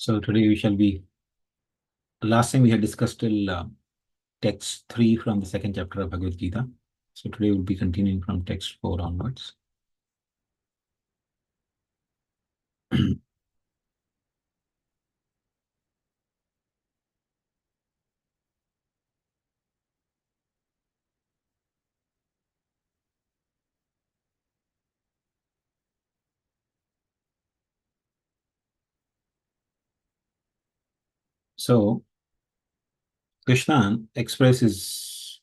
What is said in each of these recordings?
So today we shall be, last time we had discussed till text 3 from the second chapter of Bhagavad Gita. So today we'll be continuing from text 4 onwards. So Krishna expresses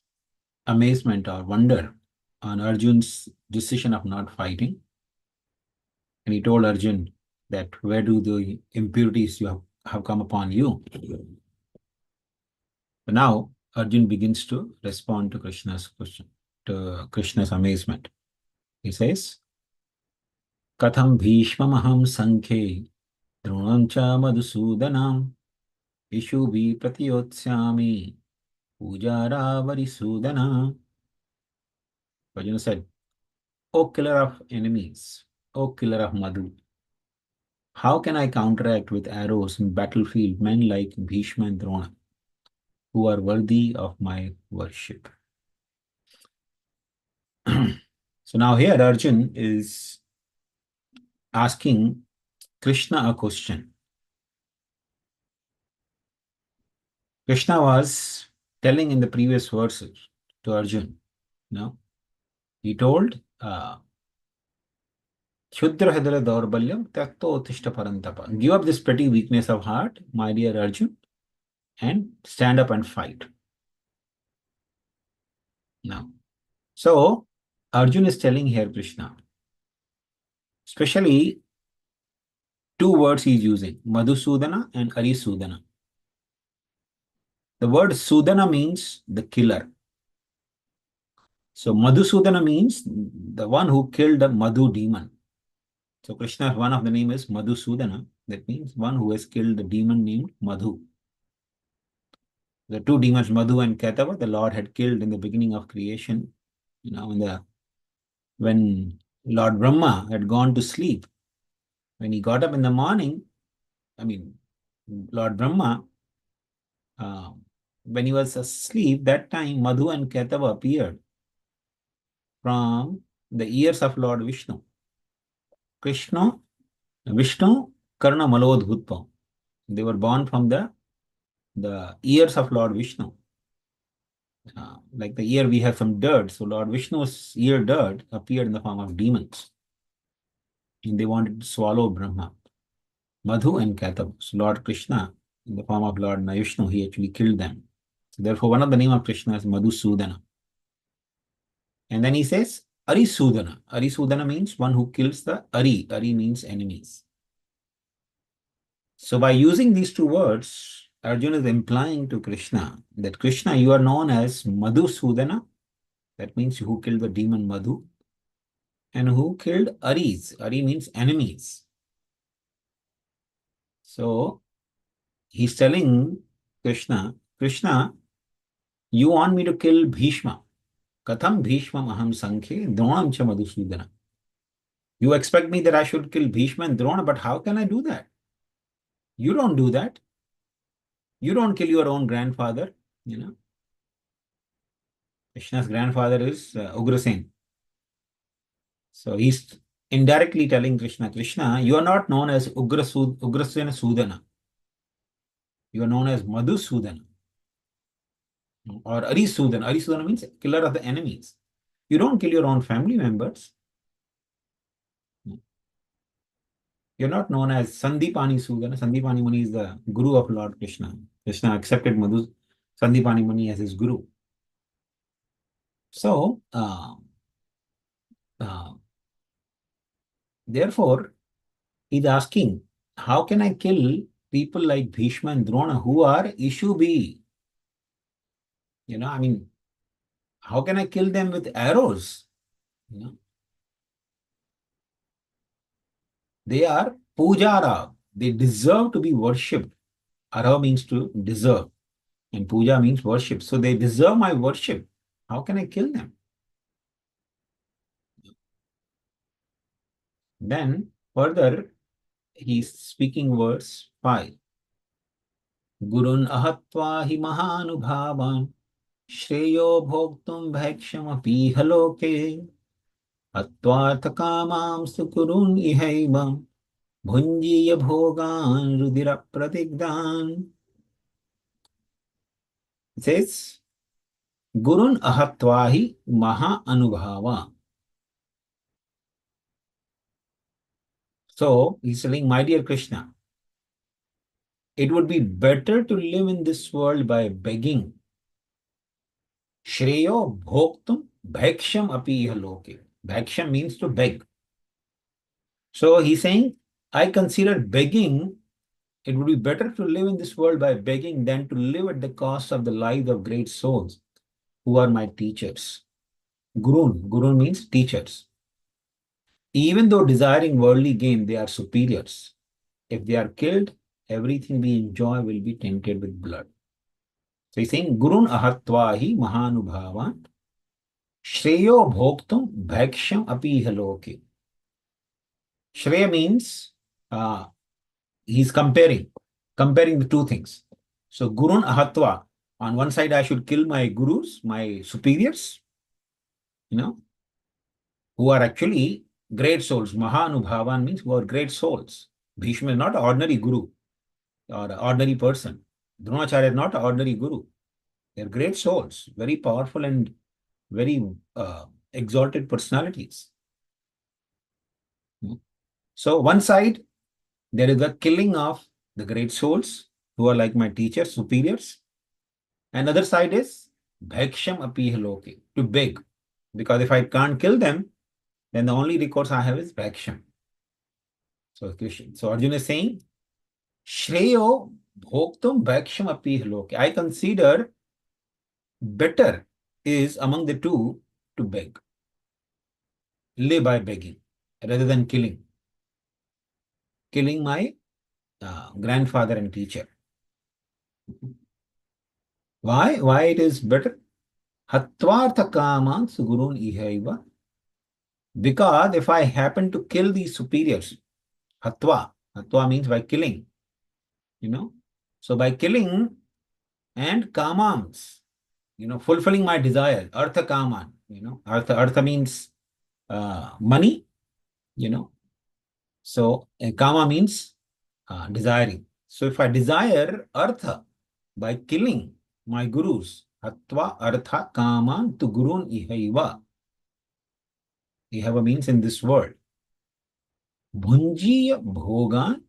amazement or wonder on Arjun's decision of not fighting. And he told Arjun that where do the impurities have come upon you? But now Arjun begins to respond to Krishna's question, to Krishna's amazement. He says, Katham bhishmamaham sankhe द्रोणं च मधुसूदनाम् इषुभिः प्रतियोत्स्यामि पूजारावरिसूदना. Arjuna said, O killer of enemies, O killer of Madhu, how can I counteract with arrows in battlefield men like Bhishma and Drona, who are worthy of my worship? So now here Arjun is asking Krishna a question. Krishna was telling in the previous verses to Arjun, he told, Shudra Hidra Daurbalyam Tatto Tishta Parantapa. Give up this petty weakness of heart, my dear Arjun, and stand up and fight. Now, so Arjun is telling here Krishna, especially two words he is using, Madhusudana and Arisudana. The word Sudana means the killer. So Madhusudana means the one who killed the Madhu demon. So Krishna, one of the name is Madhusudana. That means one who has killed the demon named Madhu. The two demons, Madhu and Ketava, the Lord had killed in the beginning of creation. When Lord Brahma had gone to sleep, when he got up in the morning, Lord Brahma, when he was asleep, that time Madhu and Ketava appeared from the ears of Lord Vishnu. Vishnu, Karna Malodhutpa. They were born from the ears of Lord Vishnu. Like the ear, we have some dirt. So Lord Vishnu's ear dirt appeared in the form of demons. And they wanted to swallow Brahma. Madhu and Ketava. So Lord Krishna, in the form of Lord Vishnu, he actually killed them. So therefore, one of the name of Krishna is Madhusudana. And then he says, Arisudana. Arisudana means one who kills the Ari. Ari means enemies. So by using these two words, Arjuna is implying to Krishna that Krishna, you are known as Madhusudana. That means who killed the demon Madhu. And who killed Aris. Ari means enemies. So he's telling Krishna, you want me to kill Bhishma. Katham Bhishma Maham Sankhe Dronam Cha Madhusudana. You expect me that I should kill Bhishma and Drona, but how can I do that? You don't do that. You don't kill your own grandfather. Krishna's grandfather is Ugrasen. So he's indirectly telling Krishna, you are not known as Ugrasena Sudana. You are known as Madhusudana or Arisudana. Arisudana means killer of the enemies. You don't kill your own family members. You're not known as Sandipani Sudana. Sandipani Muni is the guru of Lord Krishna. Krishna accepted Sandipani Muni as his guru. So, therefore, he's asking, how can I kill people like Bhishma and Drona who are Ishubhi? How can I kill them with arrows? They are Pujara. They deserve to be worshipped. Ara means to deserve. And puja means worship. So they deserve my worship. How can I kill them? Then further, he's speaking verse 5. Gurun ahatva hi mahanubhavan shreyo bhoktum bhakshamapi haloke atvartha kamam sukurun ihaivam bhunjiya bhogan rudira pratigdan. It says, Gurun ahatva hi maha anubhava. So he's telling, my dear Krishna, it would be better to live in this world by begging. Shreyo bhoktum bhaksham api iha loke. Bhaksham means to beg. So he's saying, I consider begging, it would be better to live in this world by begging than to live at the cost of the lives of great souls who are my teachers. Gurun means teachers. Even though desiring worldly gain, they are superiors. If they are killed, everything we enjoy will be tainted with blood. So he's saying, Gurun ahatva hi mahanubhavan shreyo bhoktum bhaksham api haloke. Shreya means uh, he's comparing the two things. So Gurun ahatva, on one side I should kill my gurus, my superiors, who are actually great souls. Mahanubhavan means who are great souls. Bhishma is not an ordinary guru or an ordinary person. Dronacharya is not an ordinary guru. They are great souls, very powerful and very exalted personalities. So one side, there is the killing of the great souls who are like my teachers, superiors. And other side is bhaksham apihaloke, to beg. Because if I can't kill them, then the only recourse I have is bhaksham. So Arjuna is saying, Shreyo bhoktum bhaksham apihaloke. I consider better is among the two to beg. Live by begging rather than killing. Killing my grandfather and teacher. Why? Why it is better? Hatvartha kaman sugurun ihaiva. Because if I happen to kill these superiors, hatva means by killing, So by killing and kamams, fulfilling my desire, artha kaman, artha means money, So kama means desiring. So if I desire artha by killing my gurus, hatva artha kaman tu gurun ihaiva. Ihava means in this world. Bhunjiya bhogan,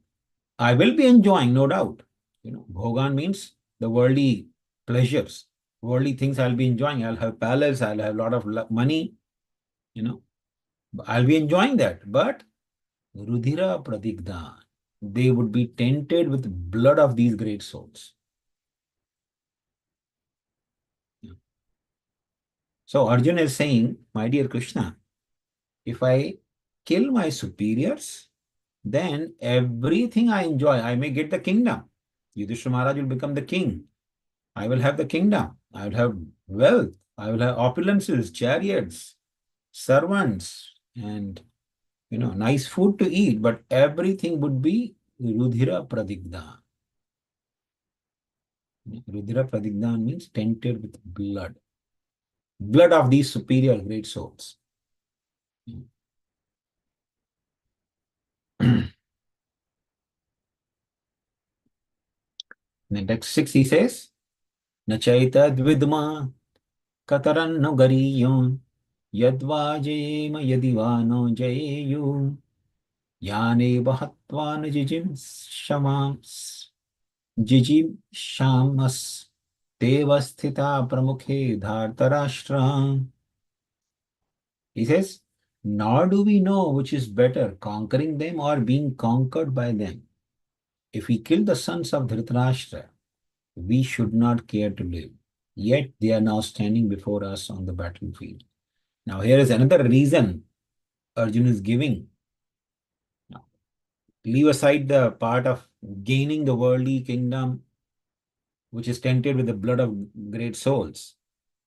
I will be enjoying, no doubt. Bhogan means the worldly pleasures, worldly things I'll be enjoying. I'll have palace, I'll have a lot of money, I'll be enjoying that. But Rudhira Pradigdan, they would be tainted with blood of these great souls. So Arjuna is saying, my dear Krishna, if I kill my superiors, then everything I enjoy, I may get the kingdom. Yudhishthira Maharaj will become the king. I will have the kingdom. I will have wealth. I will have opulences, chariots, servants, and nice food to eat. But everything would be Rudhira Pradigdan. Rudhira Pradigdan means tainted with blood. Blood of these superior great souls. In text 6 he says, Nachaitad vidma kataranno gariyun yadva jayema yadivano jayeyu yane bahatvan jijim shamas devasthita pramukhe dhartarashtra. He says, nor do we know which is better, conquering them or being conquered by them. If we kill the sons of Dhritarashtra, we should not care to live. Yet they are now standing before us on the battlefield. Now here is another reason Arjuna is giving. Now, leave aside the part of gaining the worldly kingdom, which is tainted with the blood of great souls.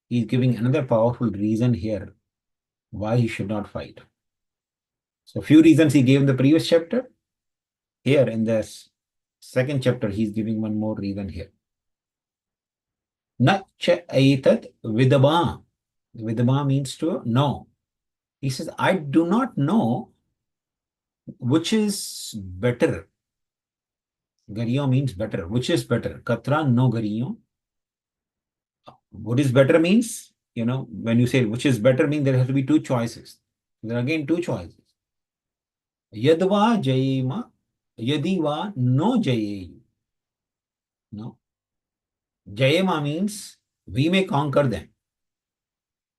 He is giving another powerful reason here why he should not fight. So few reasons he gave in the previous chapter. Here in this second chapter, he is giving one more reason here. Na cha aitat vidaba. Vidaba means to know. He says, I do not know which is better. Gariyo means better. Which is better? Katra no gariyo. What is better means, when you say which is better means there has to be two choices. There are again two choices. Yadva jayema, yadiva no jayeyu. No. Jayema means we may conquer them.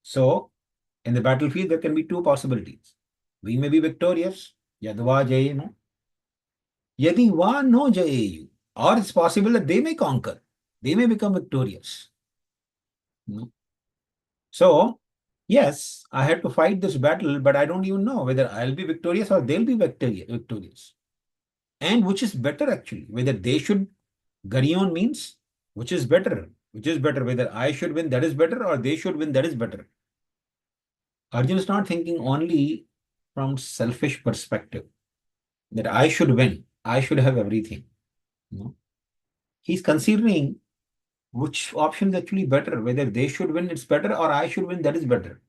So in the battlefield, there can be two possibilities. We may be victorious, yadva jayema. Yadiva no jayeyu. Or it's possible that they may conquer. They may become victorious. No. So, yes, I had to fight this battle, but I don't even know whether I'll be victorious or they'll be victorious. And which is better actually, whether they should, Garion means which is better, whether I should win, that is better, or they should win, that is better. Arjuna is not thinking only from selfish perspective that I should win, I should have everything. No. He's considering which option is actually better, whether they should win, it's better, or I should win, that is better.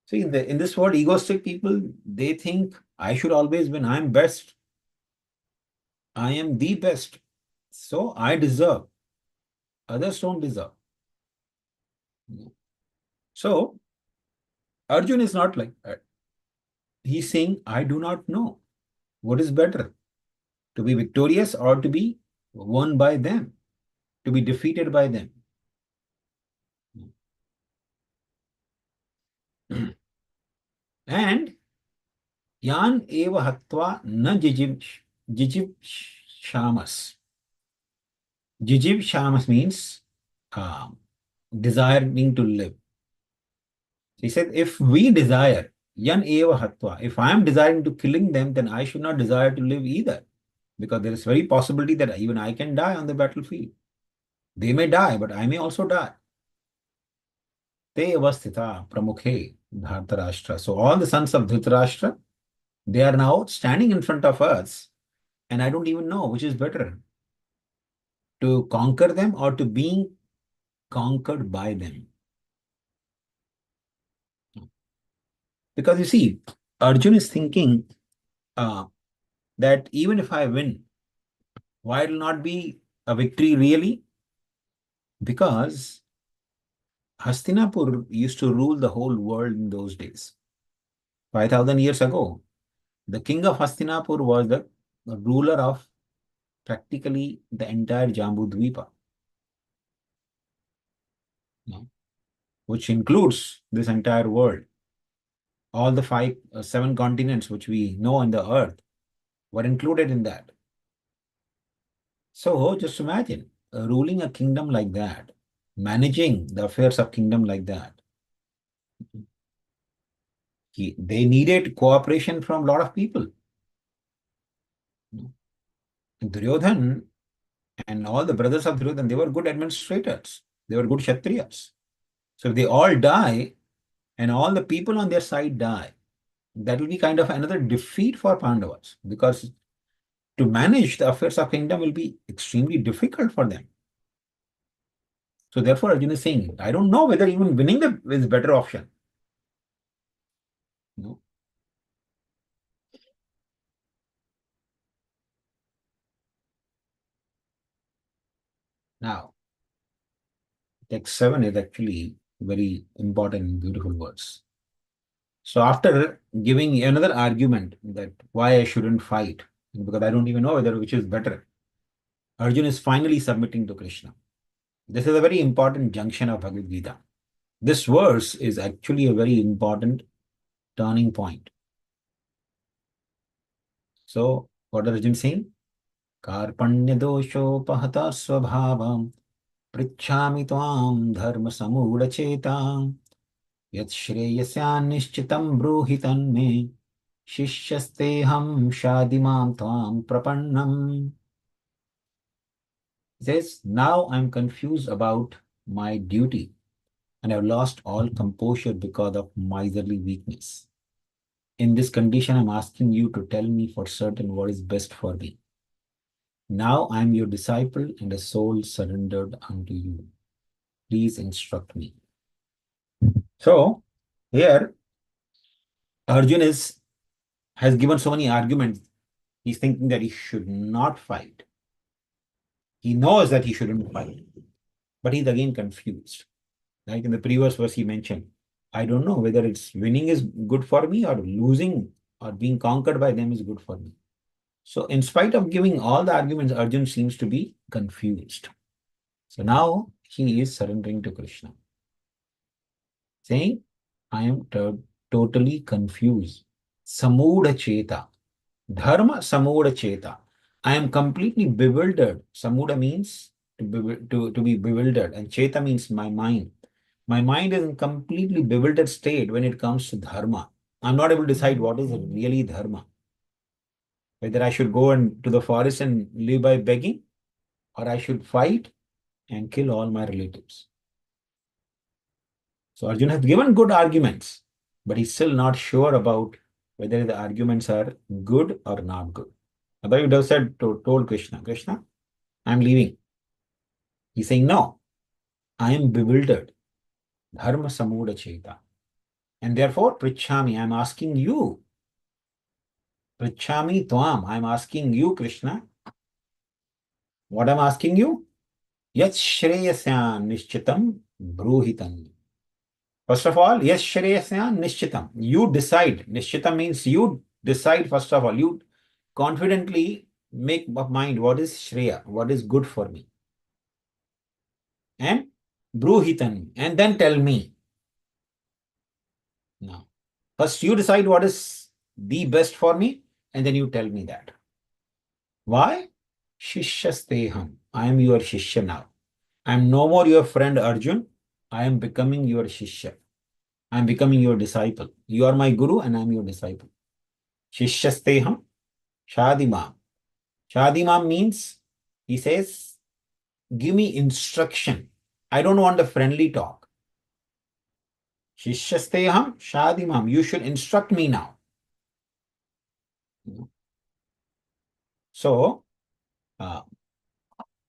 See, in this world, egoistic people, they think I should always win. I'm best. I am the best. So I deserve. Others don't deserve. So Arjun is not like that. He's saying, I do not know what is better, to be victorious or to be won by them, to be defeated by them. And yan eva hatva na jijiv shamas. Jijiv shamas means desiring to live. He said, if we desire, yan eva hatva, if I am desiring to killing them, then I should not desire to live either. Because there is very possibility that even I can die on the battlefield. They may die, but I may also die. Te avasthita pramukhe Dhartarashtra. So all the sons of Dhritarashtra, they are now standing in front of us, and I don't even know which is better, to conquer them or to being conquered by them. Because you see, Arjun is thinking that even if I win, why it will not be a victory really? Because Hastinapur used to rule the whole world in those days. 5,000 years ago, the king of Hastinapur was the ruler of practically the entire Jambudvipa, which includes this entire world. All the seven continents which we know on the earth were included in that. So just imagine ruling a kingdom like that, managing the affairs of kingdom like that. They needed cooperation from a lot of people. Duryodhan and all the brothers of Duryodhan, they were good administrators. They were good Kshatriyas. So if they all die and all the people on their side die, that will be kind of another defeat for Pandavas, because to manage the affairs of kingdom will be extremely difficult for them. So therefore, Arjuna is saying, I don't know whether even winning is a better option. No. Now, text 7 is actually very important and beautiful words. So after giving another argument that why I shouldn't fight, because I don't even know whether which is better, Arjuna is finally submitting to Krishna. This is a very important junction of Bhagavad Gita. This verse is actually a very important turning point. So, what is Arjuna saying? Karpanya dosho pahata svabhavam prichhami tvam dharma samudha chetam yat shreyasyan nishchitam bruhitan me shishyasteham shadimam tvam prapannam. He says, now I'm confused about my duty and I've lost all composure because of miserly weakness. In this condition, I'm asking you to tell me for certain what is best for me. Now I am your disciple and a soul surrendered unto you. Please instruct me. So here Arjun has given so many arguments. He's thinking that he should not fight. He knows that he shouldn't fight, but he's again confused. Like in the previous verse, he mentioned, I don't know whether it's winning is good for me or losing or being conquered by them is good for me. So, in spite of giving all the arguments, Arjun seems to be confused. So now he is surrendering to Krishna, saying, I am totally confused. Samuda Cheta. Dharma Samuda Cheta. I am completely bewildered. Samuda means to be bewildered, and Cheta means my mind. My mind is in completely bewildered state when it comes to dharma. I'm not able to decide what is really dharma. Whether I should go to the forest and live by begging, or I should fight and kill all my relatives. So Arjuna has given good arguments, but he's still not sure about whether the arguments are good or not good. Otherwise, he would have told Krishna, Krishna, I'm leaving. He's saying, no, I am bewildered. Dharma samuda cheta. And therefore, Prichami, I'm asking you. Prichami tvam, I'm asking you, Krishna. What I'm asking you? Yat shreyasya nishchitam bruhitam. First of all, yes, shreyasya nishchitam. You decide. Nishchitam means you decide, first of all. You confidently make up mind what is shreya, what is good for me. And bruhitam. And then tell me. Now, first you decide what is the best for me, and then you tell me that. Why? Shishyasteham. I am your Shishya now. I am no more your friend Arjun. I am becoming your Shishya. I am becoming your disciple. You are my Guru and I am your disciple. Shishyasteham Shadimam. Shadimam means, he says, give me instruction. I don't want the friendly talk. Shishyasteham Shadimam. You should instruct me now. So,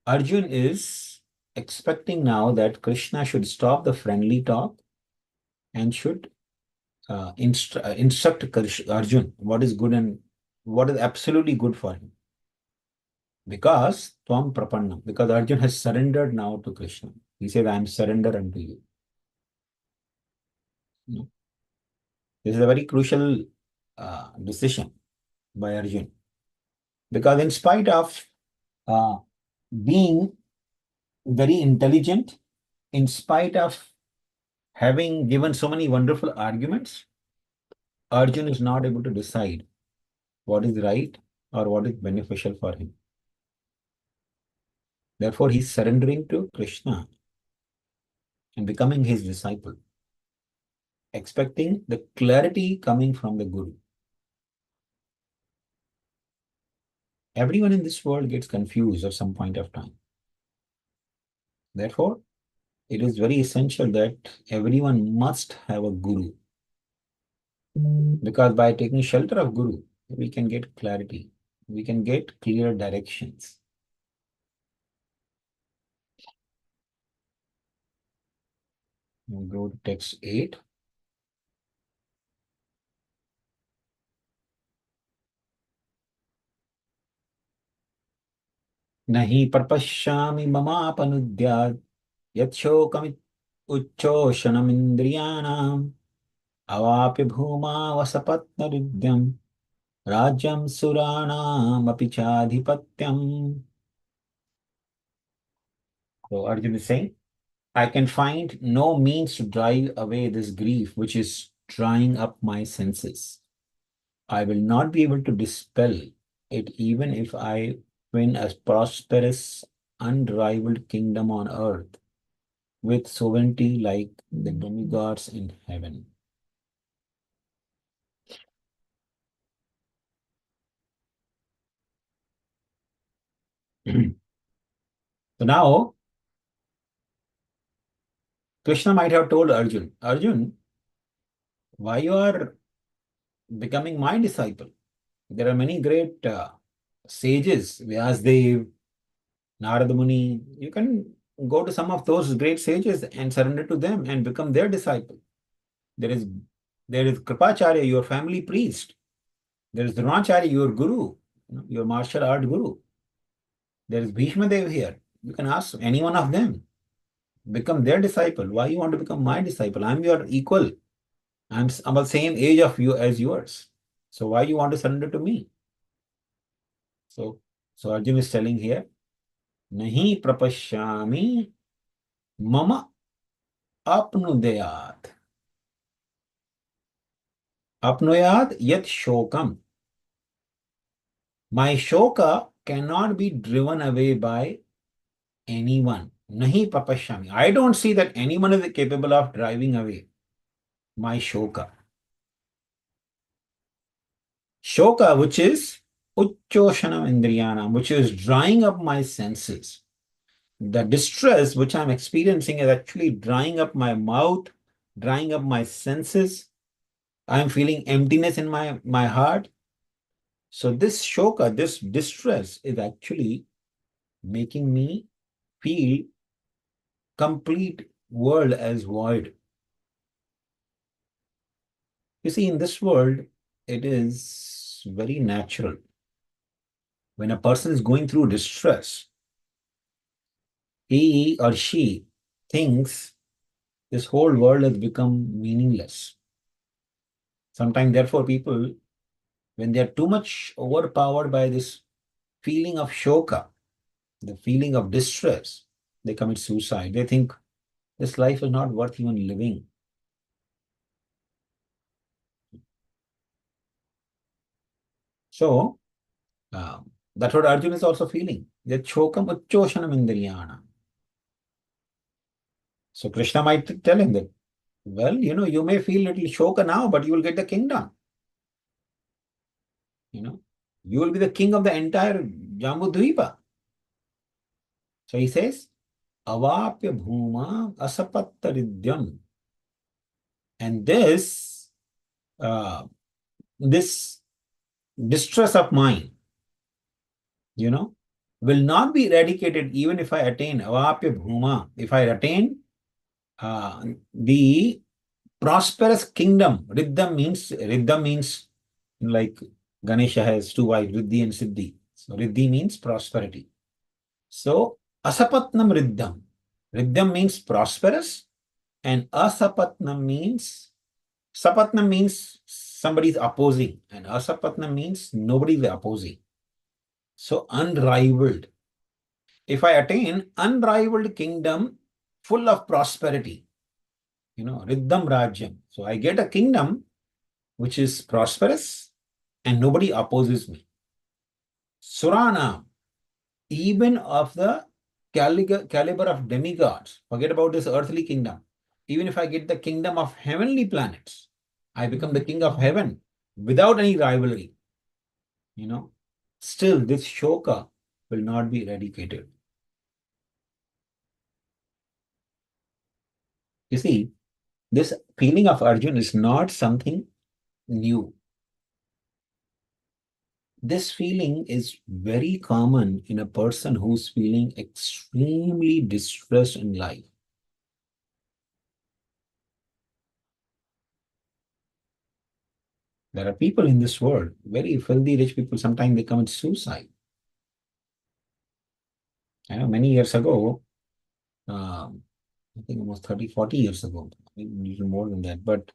Arjun is expecting now that Krishna should stop the friendly talk and should instruct Arjun what is good and what is absolutely good for him. Because Tvam Prapanna, because Arjun has surrendered now to Krishna. He said, I am surrendered unto you. This is a very crucial decision by Arjun. Because in spite of uh, being very intelligent, in spite of having given so many wonderful arguments, Arjun is not able to decide what is right or what is beneficial for him. Therefore, he's surrendering to Krishna and becoming his disciple, expecting the clarity coming from the Guru. Everyone in this world gets confused at some point of time. Therefore, it is very essential that everyone must have a Guru. Because by taking shelter of Guru, we can get clarity. We can get clear directions. We'll go to text 8. Nahi parpashyami mamapanudyat yatshokami uccoshanamindriyanam avapya bhuma vasapatnaridyam rajyam suranam apichadhipatyam. So Arjuna is saying, I can find no means to drive away this grief which is drying up my senses. I will not be able to dispel it even if I win a prosperous, unrivaled kingdom on earth with sovereignty like the demigods in heaven. So now, Krishna might have told Arjun, Arjun, why you are becoming my disciple? There are many great sages, Vyasdev, Narada Muni, you can go to some of those great sages and surrender to them and become their disciple. There is there is Kripacharya, your family priest. There is Dronacharya, your guru, your martial art guru. There is Bhishma Dev here. You can ask any one of them. Become their disciple. Why you want to become my disciple? I'm your equal. I'm about same age of you as yours. So why you want to surrender to me? So, so Arjun is telling here, Nahi prapashyami mama apnudayat. Apnuyat yat shokam. My shoka cannot be driven away by anyone. Nahi prapashyami. I don't see that anyone is capable of driving away my shoka. Shoka, which is uchchoshanam indriyanam, which is drying up my senses. The distress which I'm experiencing is actually drying up my mouth, drying up my senses. I'm feeling emptiness in my heart. So this shoka, this distress is actually making me feel complete world as void. You see, in this world, it is very natural. When a person is going through distress, he or she thinks this whole world has become meaningless. Sometimes, therefore, people, when they are too much overpowered by this feeling of shoka, the feeling of distress, they commit suicide. They think this life is not worth even living. So, that's what Arjuna is also feeling. That chokam uchchoshanam indriyana. So Krishna might tell him that, well, you may feel little shoka now, but you will get the kingdom. You will be the king of the entire Jambudvipa. So he says, avapya bhuma asapattaridyam. And this distress of mine, will not be eradicated even if I attain avapya bhuma. If I attain the prosperous kingdom. Riddham means like Ganesha has two wives, Riddhi and Siddhi. So Riddhi means prosperity. So Asapatnam Riddham. Riddham means prosperous, and Asapatnam means Sapatnam means somebody is opposing, and Asapatnam means nobody is opposing. So unrivaled. If I attain unrivaled kingdom full of prosperity, Riddham Rajyam. So I get a kingdom which is prosperous and nobody opposes me. Surana, even of the caliber of demigods, forget about this earthly kingdom. Even if I get the kingdom of heavenly planets, I become the king of heaven without any rivalry. Still this shoka will not be eradicated. You see, this feeling of Arjuna is not something new. This feeling is very common in a person who's feeling extremely distressed in life. There are people in this world, very filthy rich people, sometimes they commit suicide. I know many years ago, I think almost 30, 40 years ago, even more than that, but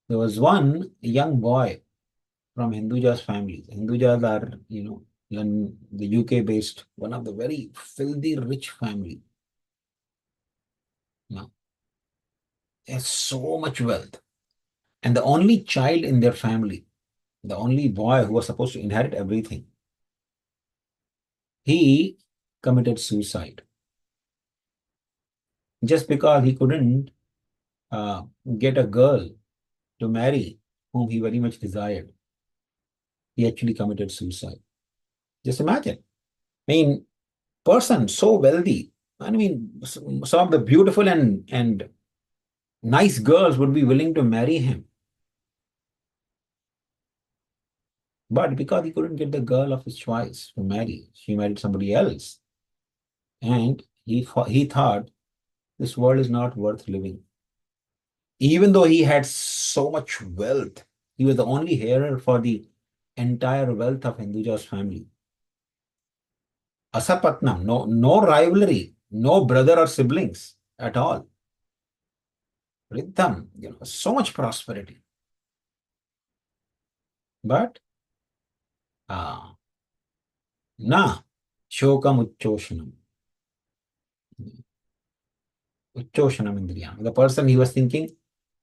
there was one young boy from Hinduja's family. Hindujas are, in the UK based, one of the very filthy rich family. They have so much wealth. And the only child in their family, the only boy who was supposed to inherit everything, he committed suicide just because he couldn't uh, get a girl to marry whom he very much desired. He actually committed suicide. Just imagine. I mean, person so wealthy. I mean, some of the beautiful and nice girls would be willing to marry him. But because he couldn't get the girl of his choice to marry, she married somebody else. And he thought this world is not worth living. Even though he had so much wealth, he was the only heir for the entire wealth of Hinduja's family. Asapatnam, no rivalry, no brother or siblings at all. Riddham, so much prosperity. But ah, na shokam uchoshanam. Uchoshanam indriyam. The person he was thinking,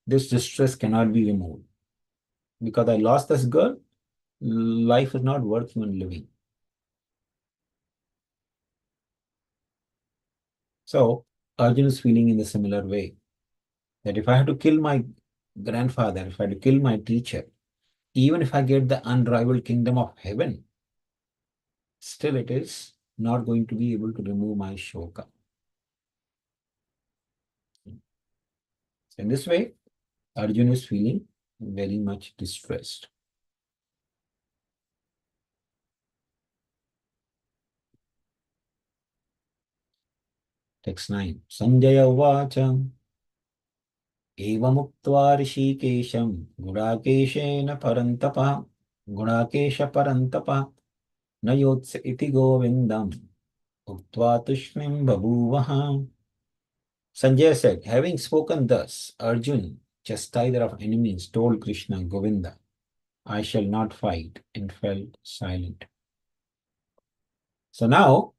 this distress cannot be removed. Because I lost this girl, life is not worth even living. So Arjuna is feeling in the similar way that if I have to kill my grandfather, if I have to kill my teacher, even if I get the unrivaled kingdom of heaven, still it is not going to be able to remove my shoka. So in this way, Arjuna is feeling very much distressed. Text 9. Sanjaya Uvacha Evamuktva Rishikesham Gudakeshena Parantapa Gudakesha Parantapa Nayotsa iti Govindam Uktva Tushnim Babuvaha. Sanjaya said, having spoken thus, Arjun, chastiser of enemies, told Krishna, Govinda, I shall not fight, and fell silent. So now,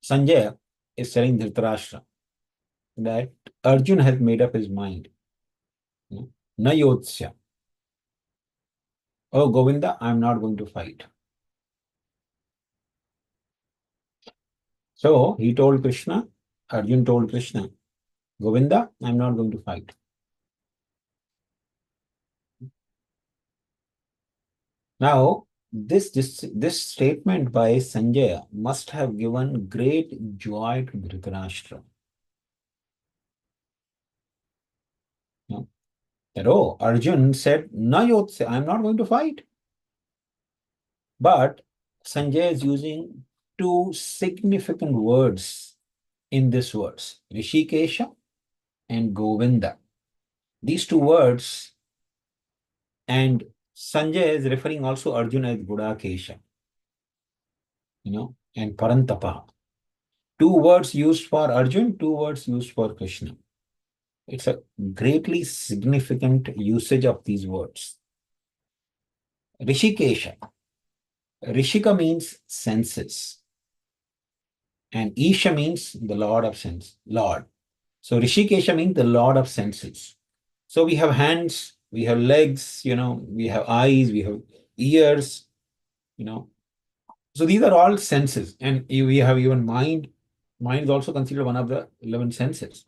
Sanjaya is telling Dhritarashtra that Arjun has made up his mind. Na yotsya. Oh, Govinda, I am not going to fight. So he told Krishna, Arjun told Krishna, Govinda, I am not going to fight. Now, this statement by Sanjaya must have given great joy to Dhritarashtra. That, oh, Arjun said, Na yotse, I am not going to fight. But Sanjaya is using two significant words in this verse, Rishikesha and Govinda. These two words, and Sanjaya is referring also Arjuna as Gudakesha, and Parantapa. Two words used for Arjun, two words used for Krishna. It's a greatly significant usage of these words. Rishikesha. Rishika means senses. And Isha means the Lord of sense, Lord. So Rishikesha means the Lord of senses. So we have hands, we have legs, we have eyes, we have ears, So these are all senses. And we have even mind. Mind is also considered one of the 11 senses.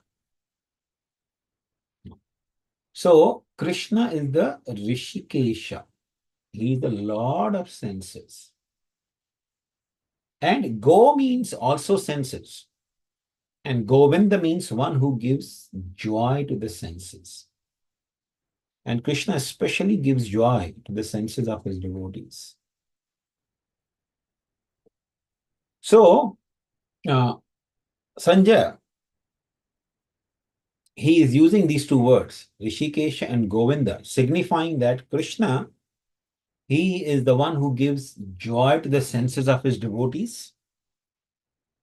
So Krishna is the Rishikesha. He is the Lord of senses. And Go means also senses. And Govinda means one who gives joy to the senses. And Krishna especially gives joy to the senses of his devotees. So, Sanjaya, he is using these two words, Rishikesha and Govinda, signifying that Krishna, he is the one who gives joy to the senses of his devotees.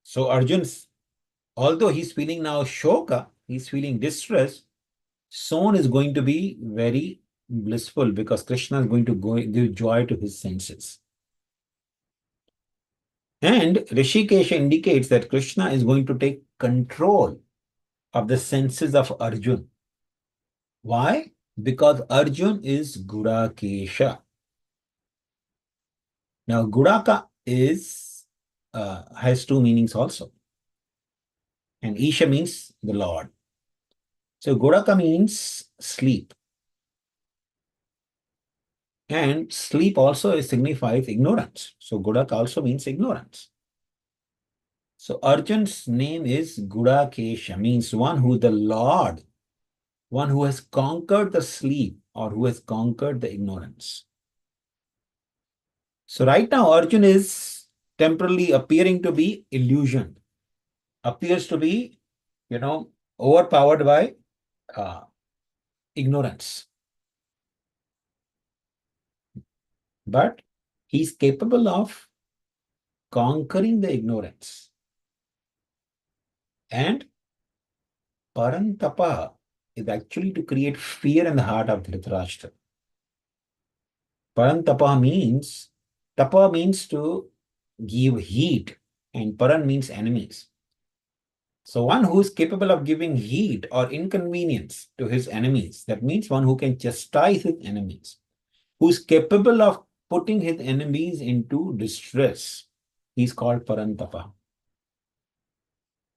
So Arjun, although he's feeling now shoka, he's feeling distress, soon is going to be very blissful because Krishna is going to give joy to his senses. And Rishikesha indicates that Krishna is going to take control of the senses of Arjun. Why? Because Arjun is Gudakesha. Now, Gudaka has two meanings also. And Isha means the Lord. So Gudaka means sleep. And sleep also signifies ignorance. So Gudaka also means ignorance. So Arjun's name is Gudakesha, means one who is the Lord, one who has conquered the sleep or who has conquered the ignorance. So right now, Arjun is temporarily appearing to be illusion, appears to be, overpowered by uh, ignorance. But he's capable of conquering the ignorance. And Parantapa is actually to create fear in the heart of Dhritarashtra. Tapa means to give heat, and Paran means enemies. So one who is capable of giving heat or inconvenience to his enemies, that means one who can chastise his enemies, who is capable of putting his enemies into distress, he's called Parantapa.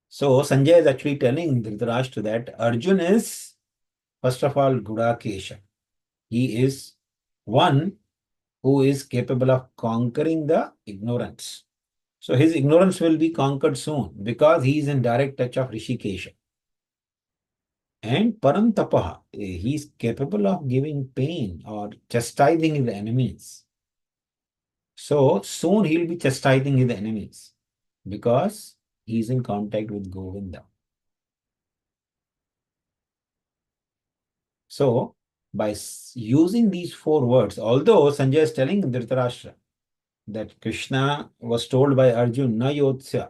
So Sanjay is actually telling Dhritarashtra that Arjun is, first of all, Gudakesha. He is one who is capable of conquering the ignorance. So his ignorance will be conquered soon because he is in direct touch of Rishikesha. And Parantapaha, he is capable of giving pain or chastising his enemies. So soon he'll be chastising his enemies because he is in contact with Govinda. So by using these four words, although Sanjay is telling Dhritarashtra that Krishna was told by Arjun, Na yotsya,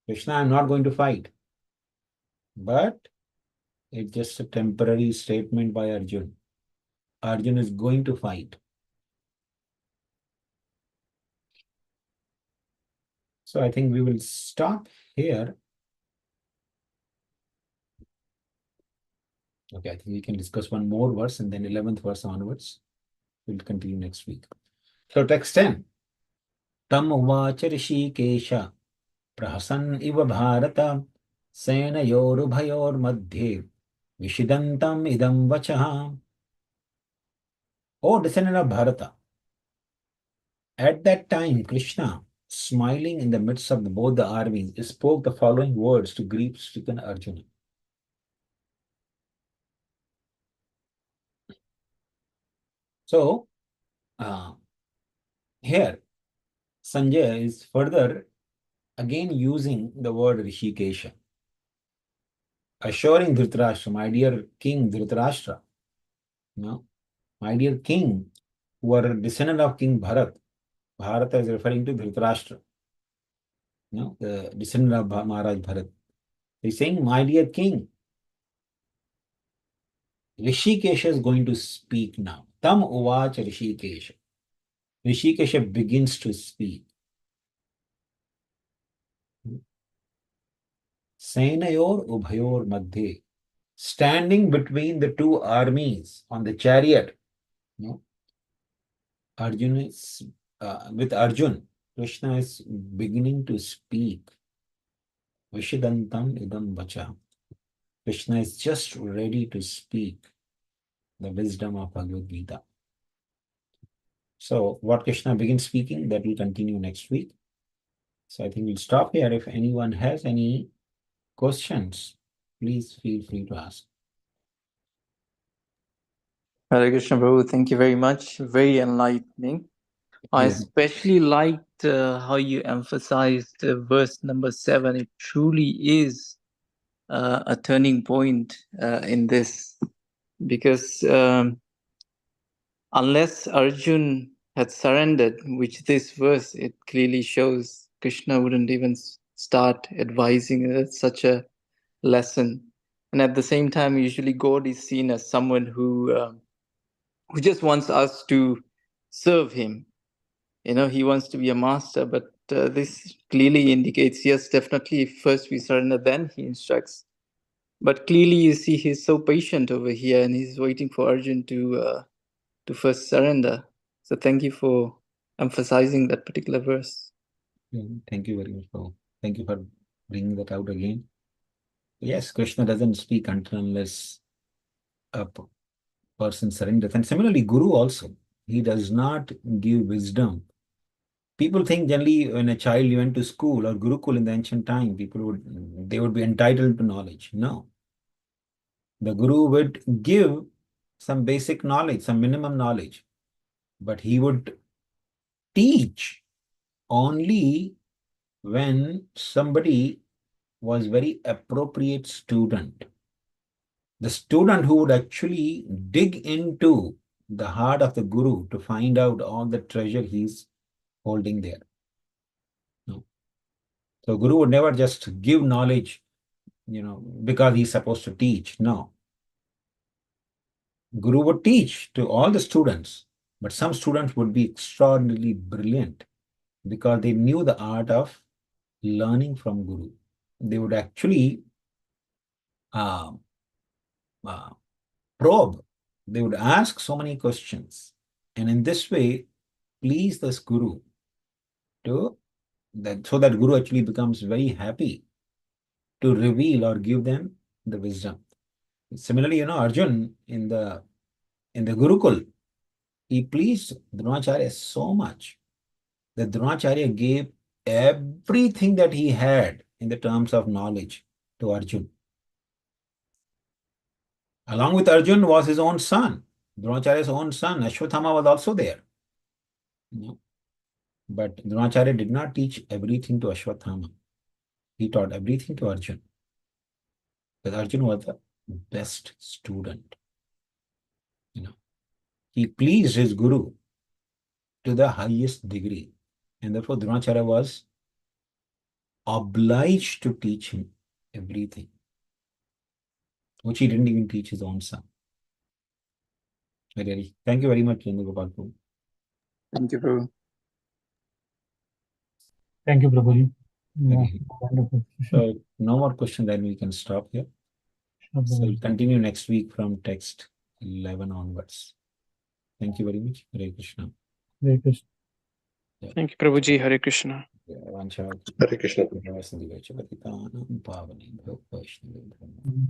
Krishna, I'm not going to fight. But it's just a temporary statement by Arjun. Arjun is going to fight. So I think we will stop here. Okay, I think we can discuss one more verse and then 11th verse onwards. We'll continue next week. So text 10. Tam uvacha rishikesha prahasan iva bharata senayorubhayor madhye vishidantam idam vachaha. O descendant of Bharata, at that time Krishna, smiling in the midst of both the armies, spoke the following words to grief-stricken Arjuna. So, here, Sanjay is further again using the word Rishikesha, assuring Dhritarashtra, my dear King Dhritarashtra, my dear King, who are a descendant of King Bharat. Bharata is referring to Dhritarashtra, the descendant of Maharaj Bharat. He's saying, my dear King, Rishikesha is going to speak now. Tam uvacha Rishikesha. Rishikesha begins to speak. Senayor ubhayor madhye. Standing between the two armies on the chariot. Arjuna is, with Arjun, Krishna is beginning to speak. Vishidantam idam vacha. Krishna is just ready to speak the wisdom of Bhagavad-Gita. So what Krishna begins speaking, that will continue next week. So I think we'll stop here. If anyone has any questions, please feel free to ask. Hare Krishna Prabhu, thank you very much. Very enlightening. I especially liked how you emphasized verse number 7. It truly is a turning point in this, because unless Arjun had surrendered, which this verse it clearly shows, Krishna wouldn't even start advising such a lesson. And at the same time, usually God is seen as someone who just wants us to serve him. He wants to be a master, but this clearly indicates, yes, definitely, first we surrender, then he instructs. But clearly you see he's so patient over here, and he's waiting for Arjun to first surrender. So thank you for emphasizing that particular verse. Thank you very much, thank you for bringing that out again. Yes, Krishna doesn't speak until unless a person surrenders. And similarly, Guru also, he does not give wisdom. People think generally when a child went to school or Gurukul in the ancient time, they would be entitled to knowledge. No. The Guru would give some basic knowledge, some minimum knowledge, but he would teach only when somebody was very appropriate student. The student who would actually dig into the heart of the guru to find out all the treasure he's holding there. No. So guru would never just give knowledge, because he's supposed to teach. No. Guru would teach to all the students, but some students would be extraordinarily brilliant because they knew the art of learning from Guru. They would actually uh, uh, probe. They would ask so many questions, and in this way, please this Guru to that so that Guru actually becomes very happy to reveal or give them the wisdom. Similarly, Arjun in the Gurukul, he pleased Dronacharya so much that Dronacharya gave everything that he had in the terms of knowledge to Arjun. Along with Arjun was his own son. Dronacharya's own son, Ashwathama, was also there. But Dronacharya did not teach everything to Ashwathama. He taught everything to Arjun. Because Arjun was the best student. He pleased his guru to the highest degree. And therefore Dronacharya was obliged to teach him everything, which he didn't even teach his own son. Thank you very much, Gopal. Thank you, Prabhu. Thank you, Prabhuji. Yeah, wonderful. So no more questions, then we can stop here. Sure, So we'll Prabhuji. continue next week from text 11 onwards. Thank you very much. Hare Krishna. Hare Krishna. Thank you, Prabhuji. Hare Krishna. Hare Krishna. Mhm.